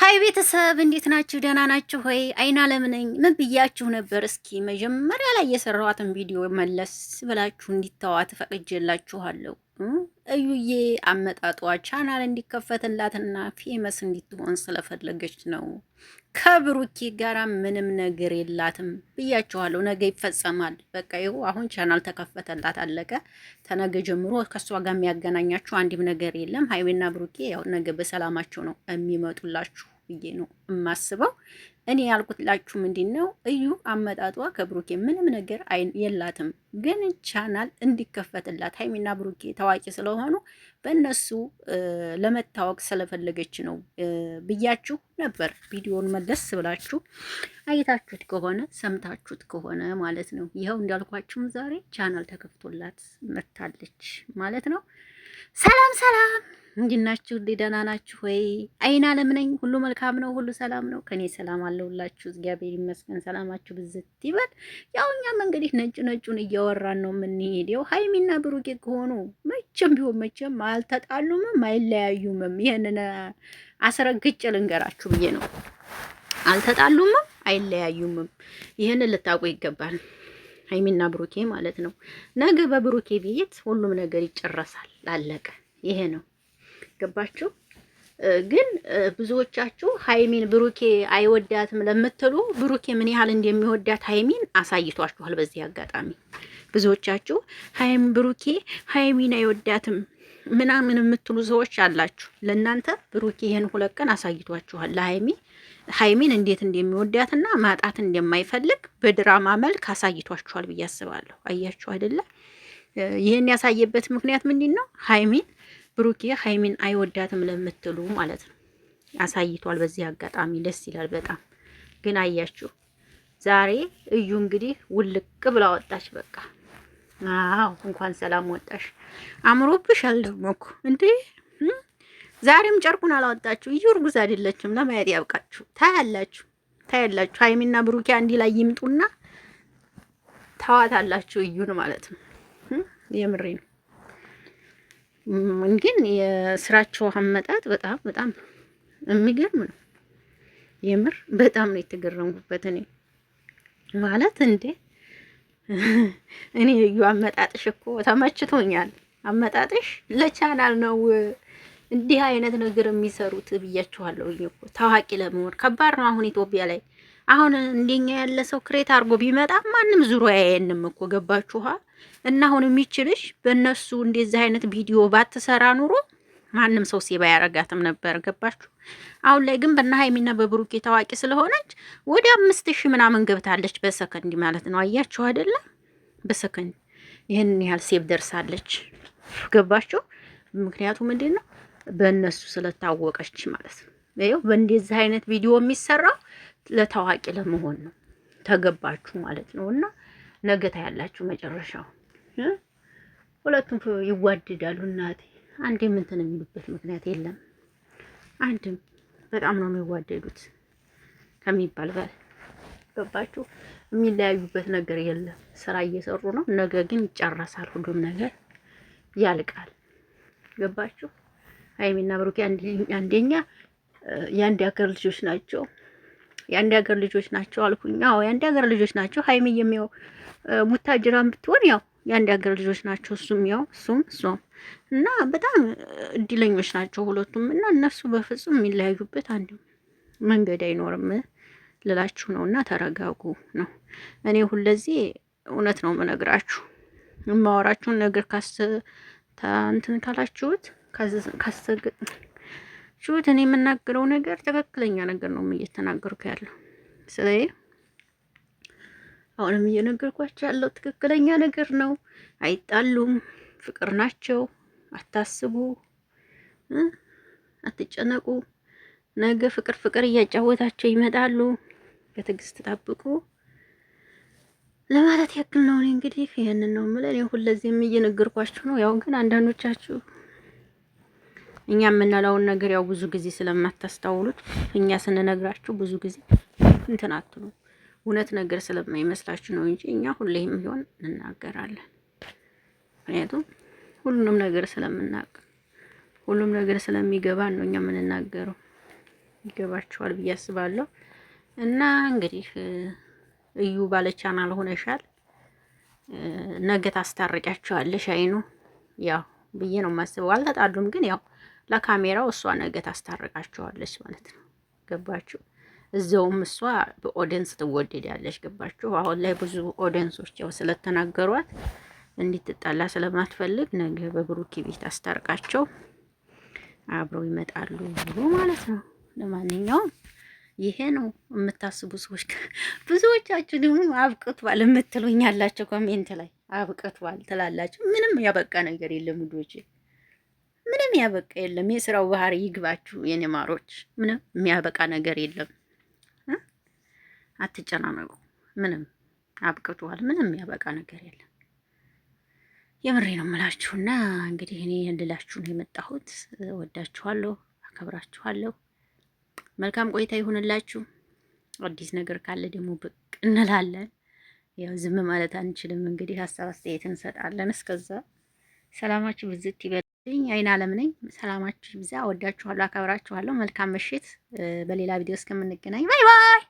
ሀይ ቤተሰብ እንዴት ናችሁ? ደህና ናችሁ ሆይ? አይን አለም ነኝ። ምን ብያችሁ ነበር? እስኪ መጀመሪያ ላይ የሰራኋትን ቪዲዮ መለስ ብላችሁ እንዲተዋት ፈቅጄላችኋለሁ። እዩዬ አመጣጧ ቻናል እንዲከፈትላትና ፌመስ እንድትሆን ስለፈለገች ነው። ከብሩኬ ጋራ ምንም ነገር የላትም ብያችኋለሁ። ነገ ይፈጸማል። በቃ ይኸው አሁን ቻናል ተከፈተላት፣ አለቀ። ተነገ ጀምሮ ከእሷ ጋር የሚያገናኛችሁ አንድም ነገር የለም። ሀይዌና ብሩኬ ያው ነገ በሰላማቸው ነው የሚመጡላችሁ ብዬ ነው የማስበው። እኔ ያልኩትላችሁ ምንድን ነው እዩ አመጣጧ ከብሩኬ ምንም ነገር የላትም፣ ግን ቻናል እንዲከፈትላት ሀይሚና ብሩኬ ታዋቂ ስለሆኑ በእነሱ ለመታወቅ ስለፈለገች ነው ብያችሁ ነበር። ቪዲዮን መለስ ብላችሁ አይታችሁት ከሆነ ሰምታችሁት ከሆነ ማለት ነው። ይኸው እንዳልኳችሁም ዛሬ ቻናል ተከፍቶላት መታለች ማለት ነው። ሰላም ሰላም፣ እንዴት ናችሁ? ደህና ናችሁ ወይ? አይን አለም ነኝ። ሁሉ መልካም ነው፣ ሁሉ ሰላም ነው። ከኔ ሰላም አለሁላችሁ። እግዚአብሔር ይመስገን። ሰላማችሁ ብዝት ይበል። ያው እኛም እንግዲህ ነጭ ነጩን እያወራን ነው የምንሄደው። ሀይሚና ብሩኬ ከሆኑ መቼም ቢሆን መቼም አልተጣሉምም አይለያዩምም። ይሄንን አስረግጬ ልንገራችሁ ብዬ ነው። አልተጣሉምም አይለያዩምም። ይሄንን ልታውቁ ይገባል። ሀይሚና ብሩኬ ማለት ነው። ነገ በብሩኬ ቤት ሁሉም ነገር ይጨረሳል። አለቀ። ይሄ ነው። ገባችሁ? ግን ብዙዎቻችሁ ሀይሚን ብሩኬ አይወዳትም ለምትሉ ብሩኬ ምን ያህል እንደሚወዳት ሀይሚን አሳይቷችኋል። በዚህ አጋጣሚ ብዙዎቻችሁ ብሩኬ ሀይሚን አይወዳትም ምናምን የምትሉ ሰዎች አላችሁ። ለእናንተ ብሩኬ ይሄን 2 ቀን አሳይቷችኋል። ሀይሚን እንዴት እንደሚወዳትና ማጣት እንደማይፈልግ በድራማ መልክ አሳይቷችኋል ብዬ አስባለሁ። አያችሁ አይደለ? ይህን ያሳየበት ምክንያት ምንድን ነው? ብሩኬ ሀይሚን አይወዳትም ለምትሉ ማለት ነው አሳይቷል። በዚህ አጋጣሚ ደስ ይላል በጣም። ግን አያችሁ ዛሬ እዩ እንግዲህ ውልቅ ብላ ወጣች። በቃ አዎ እንኳን ሰላም ወጣሽ። አምሮብሻል ደግሞ እኮ እንዴ! ዛሬም ጨርቁን አላወጣችሁ። እዩ እርጉዝ አይደለችም። ለማየት ያብቃችሁ። ታያላችሁ። ሀይሚና ብሩኬ አንዲ ላይ ይምጡና ታዋታላችሁ እዩን ማለት ነው። የምሬ ነው። ግን የስራቸው አመጣጥ በጣም የሚገርም ነው። የምር በጣም ነው የተገረምኩበት እኔ ማለት እንዴ! እኔ እዩ አመጣጥሽ እኮ ተመችቶኛል። አመጣጥሽ ለቻናል ነው እንዲህ አይነት ነገር የሚሰሩት ብያችኋለሁ። እኮ ታዋቂ ለመሆን ከባድ ነው። አሁን ኢትዮጵያ ላይ አሁን እንደኛ ያለ ሰው ክሬት አድርጎ ቢመጣ ማንም ዙሮ ያየንም እኮ ገባችኋ? እና አሁን የሚችልሽ በእነሱ እንደዚህ አይነት ቪዲዮ ባትሰራ ኑሮ ማንም ሰው ሴባ ያረጋትም ነበር። ገባችሁ? አሁን ላይ ግን በእነ ሀይሚና በብሩኬ ታዋቂ ስለሆነች ወደ 5000 ምናምን ገብታለች በሰከንድ ማለት ነው። አያችሁ አይደለ? በሰከንድ ይህን ያህል ሴብ ደርሳለች። ገባችሁ? ምክንያቱ ምንድን ነው? በእነሱ ስለታወቀች ማለት ነው። ይኸው በእንደዚህ አይነት ቪዲዮ የሚሰራው ለታዋቂ ለመሆን ነው። ተገባችሁ ማለት ነው። እና ነገ ታያላችሁ መጨረሻው። ሁለቱም ይዋደዳሉ። እናቴ አንድም እንትን የሚሉበት ምክንያት የለም። አንድም በጣም ነው የሚዋደዱት ከሚባል በላይ ገባችሁ? የሚለያዩበት ነገር የለም። ስራ እየሰሩ ነው። ነገ ግን ይጨረሳል። ሁሉም ነገር ያልቃል። ገባችሁ? ሀይሚና ብሩኬ አንደኛ የአንድ ሀገር ልጆች ናቸው። የአንድ ሀገር ልጆች ናቸው አልኩኝ። አዎ የአንድ ሀገር ልጆች ናቸው። ሀይሚ የሚያው ሙታጅራን ብትሆን ያው የአንድ ሀገር ልጆች ናቸው። እሱም እና በጣም እድለኞች ናቸው ሁለቱም። እና እነሱ በፍጹም የሚለያዩበት አንድ መንገድ አይኖርም ልላችሁ ነው። እና ተረጋጉ ነው። እኔ ሁለዚህ እውነት ነው የምነግራችሁ። የማወራችሁን ነገር እንትን ካላችሁት ካስተገችሁት እኔ የምናገረው ነገር ትክክለኛ ነገር ነው እየተናገርኩ ያለው። ስለዚህ አሁንም እየነገርኳቸው ያለው ትክክለኛ ነገር ነው። አይጣሉም፣ ፍቅር ናቸው። አታስቡ፣ አትጨነቁ። ነገ ፍቅር እያጫወታቸው ይመጣሉ። በትዕግስት ጠብቁ ለማለት ያክል ነው። እኔ እንግዲህ ይሄንን ነው የምለው። እኔ ሁለዚህም እየነገርኳችሁ ነው። ያው ግን አንዳንዶቻችሁ እኛ የምንለውን ነገር ያው ብዙ ጊዜ ስለማታስተውሉት እኛ ስንነግራችሁ ብዙ ጊዜ እንትን አትሉ። እውነት ነገር ስለማይመስላችሁ ነው እንጂ እኛ ሁሌም ቢሆን እንናገራለን። ምክንያቱም ሁሉንም ነገር ስለምናውቅ ሁሉም ነገር ስለሚገባን ነው እኛ የምንናገረው። ይገባችኋል ብዬ አስባለሁ። እና እንግዲህ እዩ ባለ ቻናል ሆነሻል፣ ነገ ታስታርቂያቸዋለሽ። አይኑ ያው ብዬ ነው የማስበው። አልተጣሉም፣ ግን ያው ለካሜራው እሷ ነገ ታስታርቃቸዋለች ማለት ነው። ገባችሁ? እዚያውም እሷ በኦዲየንስ ትወደዳለች። ገባችሁ? አሁን ላይ ብዙ ኦዲየንሶች ያው ስለተናገሯት እንድትጣላ ስለማትፈልግ ነገ በብሩኬ ቤት አስታርቃቸው አብረው ይመጣሉ ማለት ነው። ለማንኛውም ይሄ ነው የምታስቡ ሰዎች። ብዙዎቻችሁ ደግሞ አብቅቷል የምትሉኝ ያላችሁ ኮሜንት ላይ አብቅቷል ትላላችሁ። ምንም ያበቃ ነገር የለም ውዶቼ፣ ምንም ያበቃ የለም። የስራው ባህሪ ይግባችሁ የኔ ማሮች። ምንም የሚያበቃ ነገር የለም። አትጨናነቁ። ምንም አብቅቷል። ምንም ያበቃ ነገር የለም። የምሬ ነው የምላችሁና እንግዲህ እኔ እንድላችሁ ነው የመጣሁት። ወዳችኋለሁ፣ አከብራችኋለሁ። መልካም ቆይታ ይሁንላችሁ። አዲስ ነገር ካለ ደግሞ ብቅ እንላለን። ያው ዝም ማለት አንችልም። እንግዲህ ሀሳብ አስተያየት እንሰጣለን። እስከዛ ሰላማችሁ ብዝት ይበልኝ። አይን አለም ነኝ። ሰላማችሁ ይብዛ። ወዳችኋለሁ፣ አከብራችኋለሁ። መልካም ምሽት። በሌላ ቪዲዮ እስከምንገናኝ ባይ ባይ።